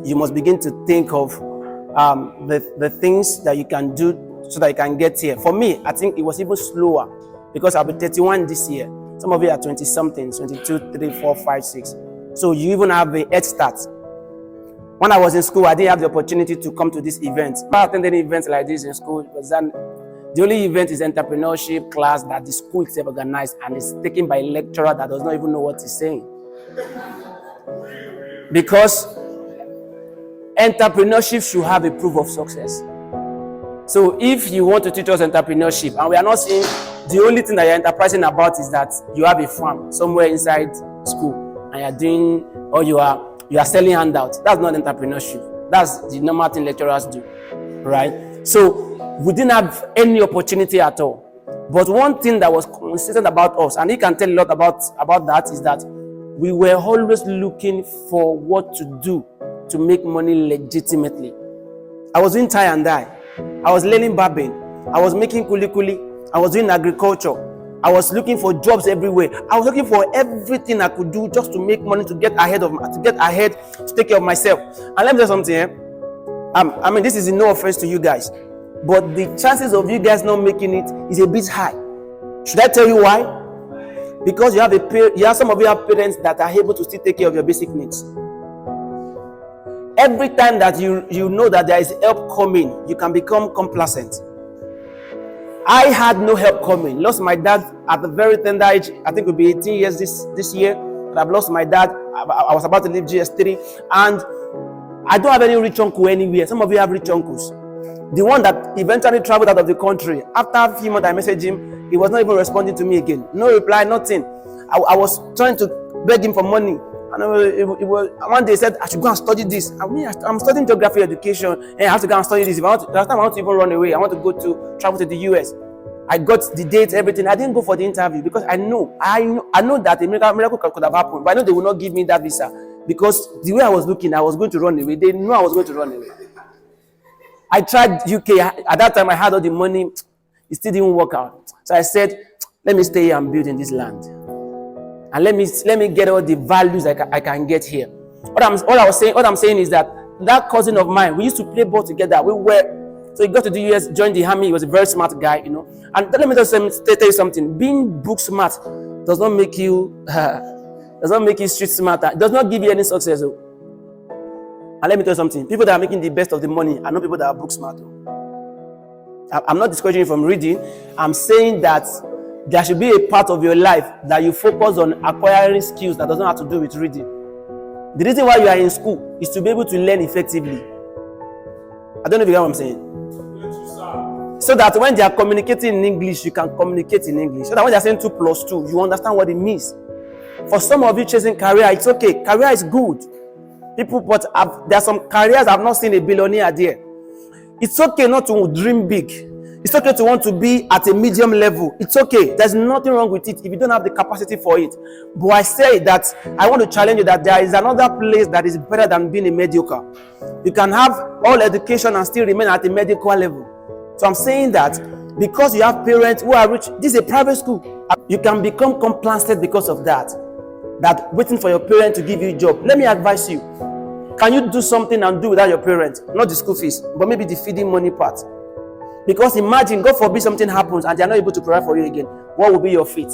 you must begin to think of the things that you can do so that you can get here. For me, I think it was even slower because I'll be 31 this year. Some of you are 20 something, 22, 3, 4, 5, 6. So you even have a head start. When I was in school, I didn't have the opportunity to come to this event. I attended events like this in school because then the only event is entrepreneurship class that the school itself organized and is taken by a lecturer that does not even know what he's saying. Because entrepreneurship should have a proof of success. So if you want to teach us entrepreneurship, and we are not saying the only thing that you're enterprising about is that you have a farm somewhere inside school and you're doing, or you are selling handouts. That's not entrepreneurship. That's the normal thing lecturers do, right? So we didn't have any opportunity at all. But one thing that was consistent about us, and he can tell a lot about that, is that we were always looking for what to do to make money legitimately. I was doing tie and dye. I was learning barbing. I was making kuli. I was doing agriculture. I was looking for jobs everywhere. I was looking for everything I could do just to make money, to get ahead, to take care of myself. And let me tell you something. I mean, this is no offense to you guys, but the chances of you guys not making it is a bit high. Should I tell you why? Because you have some of you have parents that are able to still take care of your basic needs. Every time that you know that there is help coming, you can become complacent. I had no help coming. Lost my dad at a very tender age. I think it will be 18 years this year. But I've lost my dad. I was about to leave GS3, and I don't have any rich uncle anywhere. Some of you have rich uncles. The one that eventually traveled out of the country. After a few months, I messaged him. He was not even responding to me again. No reply, nothing. I was trying to beg him for money. And one day he said, I should go and study this. I'm studying geography education, and I have to go and study this. Last time I want to even run away. I want to travel to the US. I got the dates, everything. I didn't go for the interview because I know that a miracle could have happened, but I know they will not give me that visa because the way I was looking, I was going to run away. They knew I was going to run away. I tried UK. At that time, I had all the money. It still didn't work out. So I said, let me stay here and build in this land. And let me get all the values I can get here. What I'm saying is that cousin of mine, we used to play ball together. So he got to the US, joined the army. He was a very smart guy, And let me tell you something. Being book smart does not make you street smarter. It does not give you any success. And let me tell you something. People that are making the best of the money are not people that are book smart. I'm not discouraging you from reading. I'm saying that there should be a part of your life that you focus on acquiring skills that does not have to do with reading. The reason why you are in school is to be able to learn effectively. I don't know if you get what I'm saying. So that when they are communicating in English, you can communicate in English. So that when they are saying 2 + 2, you understand what it means. For some of you chasing career, it's okay. Career is good. But there are some careers I've not seen a billionaire there. It's okay not to dream big. It's okay to want to be at a medium level. It's okay. There's nothing wrong with it if you don't have the capacity for it. But I say that I want to challenge you that there is another place that is better than being a mediocre. You can have all education and still remain at a mediocre level. So I'm saying that because you have parents who are rich, this is a private school. You can become complacent because of that. That waiting for your parents to give you a job. Let me advise you. Can you do something and do without your parents? Not the school fees, but maybe the feeding money part. Because imagine, God forbid something happens and they are not able to provide for you again. What will be your fate?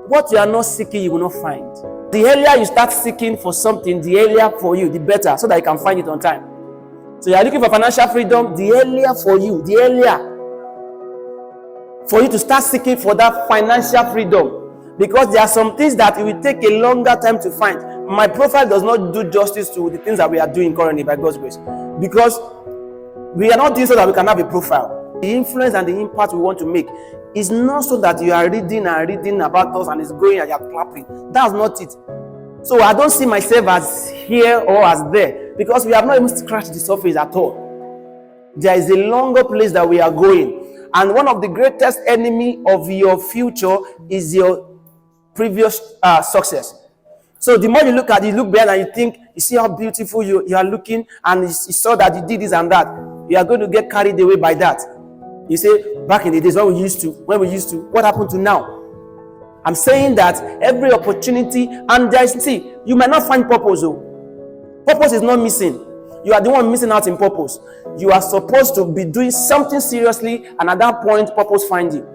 What you are not seeking, you will not find. The earlier you start seeking for something, the earlier for you, the better, so that you can find it on time. So you are looking for financial freedom, the earlier for you, the earlier for you to start seeking for that financial freedom. Because there are some things that it will take a longer time to find. My profile does not do justice to the things that we are doing currently by God's grace. Because we are not doing so that we can have a profile. The influence and the impact we want to make is not so that you are reading about us and it's going and you are clapping. That's not it. So I don't see myself as here or as there because we have not even scratched the surface at all. There is a longer place that we are going. And one of the greatest enemy of your future is your previous success. So the more you look at it, you look behind and you think, you see how beautiful you are looking, and you saw that you did this and that. You are going to get carried away by that. You say, back in the days when we used to, what happened to now? I'm saying that every opportunity, and you might not find purpose. Purpose is not missing. you are the one missing out in purpose. You are supposed to be doing something seriously, and at that point, purpose finds you.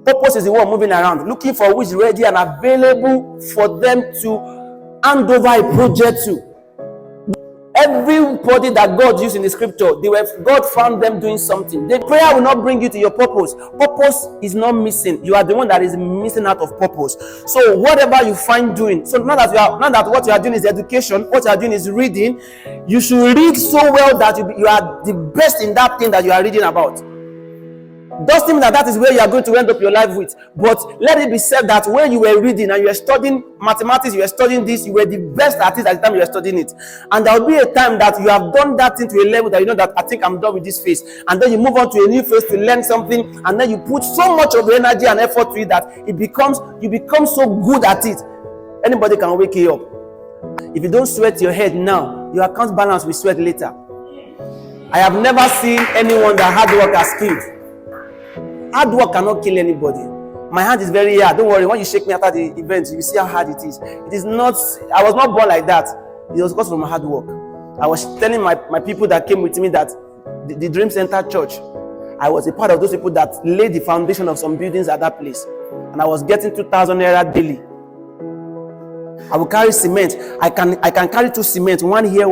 Purpose is the one moving around, looking for who is ready and available for them to hand over a project to. Everybody that God used in the scripture, God found them doing something. The prayer will not bring you to your purpose. Purpose is not missing. You are the one that is missing out of purpose. So whatever you find doing, so now that what you are doing is education, what you are doing is reading, you should read so well that you are the best in that thing that you are reading about. Doesn't mean that is where you are going to end up your life with, but let it be said that when you were reading and you were studying mathematics, you were studying this, you were the best at it at the time you were studying it. And there will be a time that you have done that thing to a level that you know that I think I'm done with this phase, and then you move on to a new phase to learn something, and then you put so much of your energy and effort to it that you become so good at it. Anybody can wake you up. If you don't sweat your head now, your account balance will sweat later. I have never seen anyone that hard work has killed. Hard work cannot kill anybody. My hand is very hard. Don't worry. When you shake me after the event, you see how hard it is. It is not. I was not born like that. It was because of my hard work. I was telling my people that came with me that the Dream Center Church, I was a part of those people that laid the foundation of some buildings at that place, and I was getting 2,000 naira daily. I will carry cement. I can carry 2 cement, one here.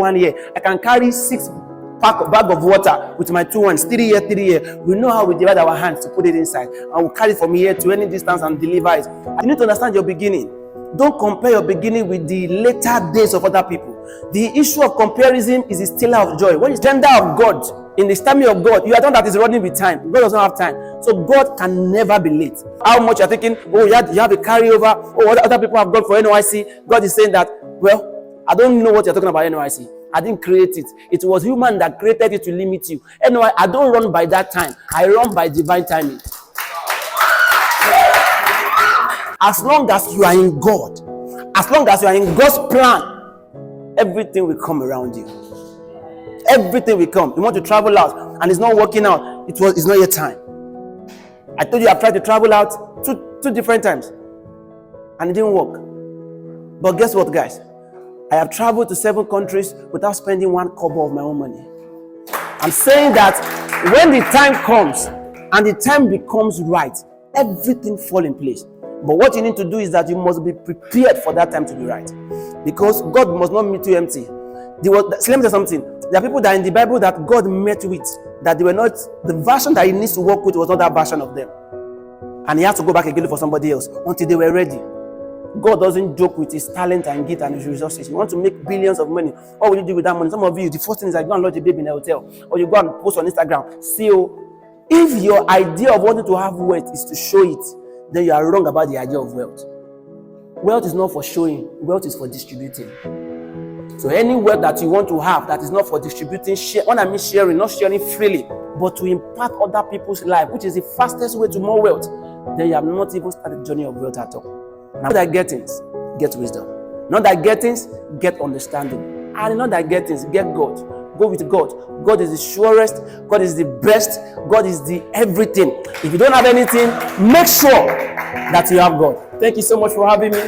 I can carry 6 bag of water with my 2 hands, 3 here. We know how we divide our hands to put it inside, and we'll carry it from here to any distance and deliver it. You need to understand your beginning. Don't compare your beginning with the later days of other people. The issue of comparison is the stealer of joy. When it's gender of God, in the stamina of God, you are the one that is running with time. God doesn't have time. So God can never be late. How much you're thinking, you have a carryover, what other people have gone for NYC. God is saying that, well, I don't know what you're talking about NYC. I didn't create it. It was human that created it to limit you. Anyway, I don't run by that time. I run by divine timing. As long as you are in God, as long as you are in God's plan, everything will come around you. Everything will come. You want to travel out and it's not working out. It's not your time. I told you I've tried to travel out two different times and it didn't work. But guess what, guys? I have traveled to 7 countries without spending 1 kobo of my own money. I'm saying that when the time comes and the time becomes right, everything falls in place. But what you need to do is that you must be prepared for that time to be right. Because God must not meet you empty. Let me tell you something. There are people that in the Bible that God met with, that they were not, the version that he needs to work with was not that version of them. And he has to go back again for somebody else until they were ready. God doesn't joke with his talent and gift and his resources. You want to make billions of money. What will you do with that money? Some of you, the first thing is like go and lodge a baby in a hotel, or you go and post on Instagram. See, if your idea of wanting to have wealth is to show it, then you are wrong about the idea of wealth. Wealth is not for showing. Wealth is for distributing. So any wealth that you want to have that is not for distributing, when I mean sharing, not sharing freely, but to impact other people's life, which is the fastest way to more wealth, then you have not even started the journey of wealth at all. Not that get things, get wisdom. Not that get things, get understanding. And not that get things, get God. Go with God. God is the surest. God is the best. God is the everything. If you don't have anything, make sure that you have God. Thank you so much for having me.